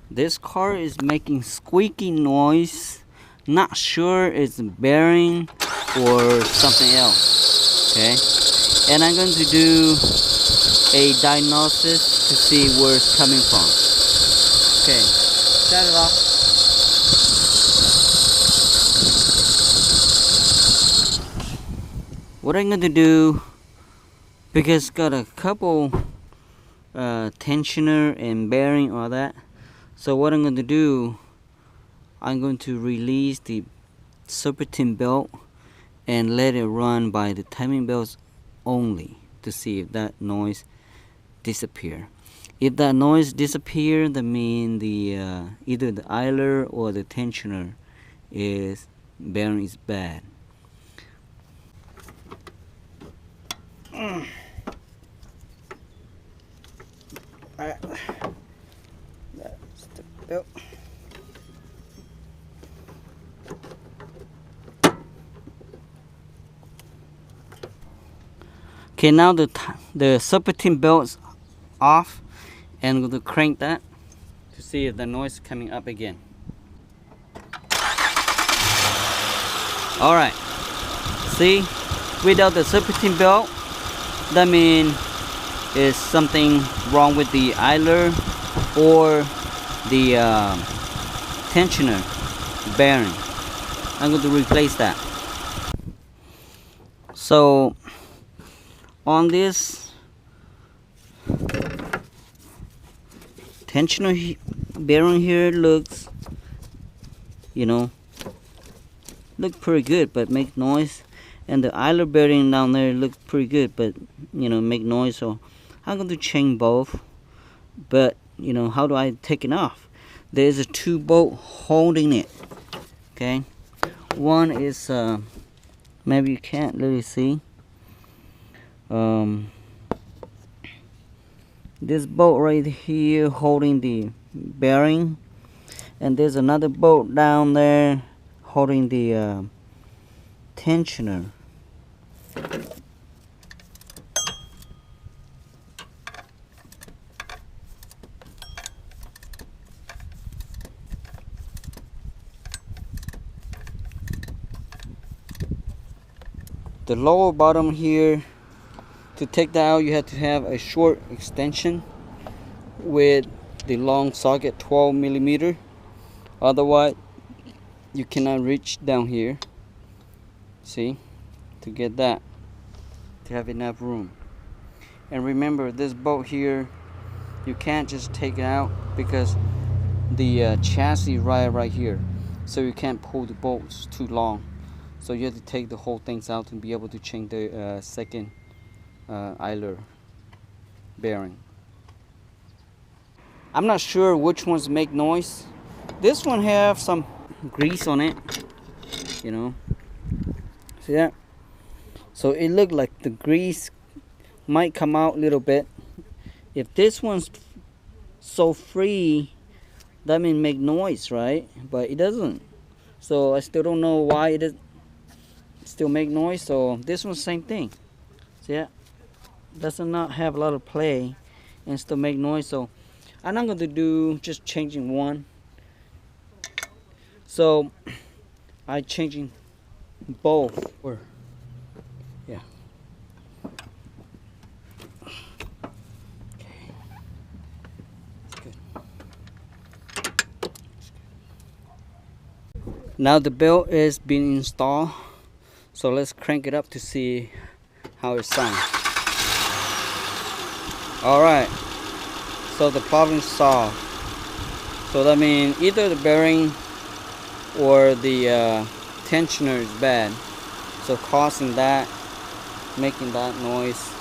This car is making squeaky noise. Not sure it's bearing or something else. Okay, and I'm going to do a diagnosis to see where it's coming from. Okay, shut it off. What I'm going to do, because it's got a couple tensioner and bearing, all that. So what I'm going to do, I'm going to release the serpentine belt and let it run by the timing belts only to see if that noise disappear. If that noise disappear, that means the either the idler or the tensioner is bearing is bad. Alright, that's the belt. Okay, now the serpentine belt's off, and I'm going to crank that to see if the noise is coming up again. Alright, see, without the serpentine belt, that means is something wrong with the idler or the tensioner bearing. I'm going to replace that. So on this tensioner bearing here looks, look pretty good, but make noise. And the idler bearing down there looks pretty good, but make noise. So I'm going to change both. But how do I take it off? There's a two bolt holding it. Okay, one is maybe you can't really see. This bolt right here holding the bearing, and there's another bolt down there holding the tensioner. The lower bottom here, to take that out you have to have a short extension with the long socket, 12 millimeter. Otherwise you cannot reach down here, see, to get that, to have enough room. And remember, this bolt here, you can't just take it out because the chassis right here, so you can't pull the bolts too long. So you have to take the whole things out to be able to change the second idler bearing. I'm not sure which ones make noise. This one have some grease on it, see that? So it looked like the grease might come out a little bit. If this one's so free, that means make noise, right? But it doesn't. So I still don't know why it still make noise. So this one's same thing. See that? Does not have a lot of play and still make noise. So I'm not going to do just changing one. So I changing both. Or yeah. Okay. That's good. Now the belt is being installed. So let's crank it up to see how it sounds. Alright, so the problem is solved. So that means either the bearing or the tensioner is bad, so causing that, making that noise.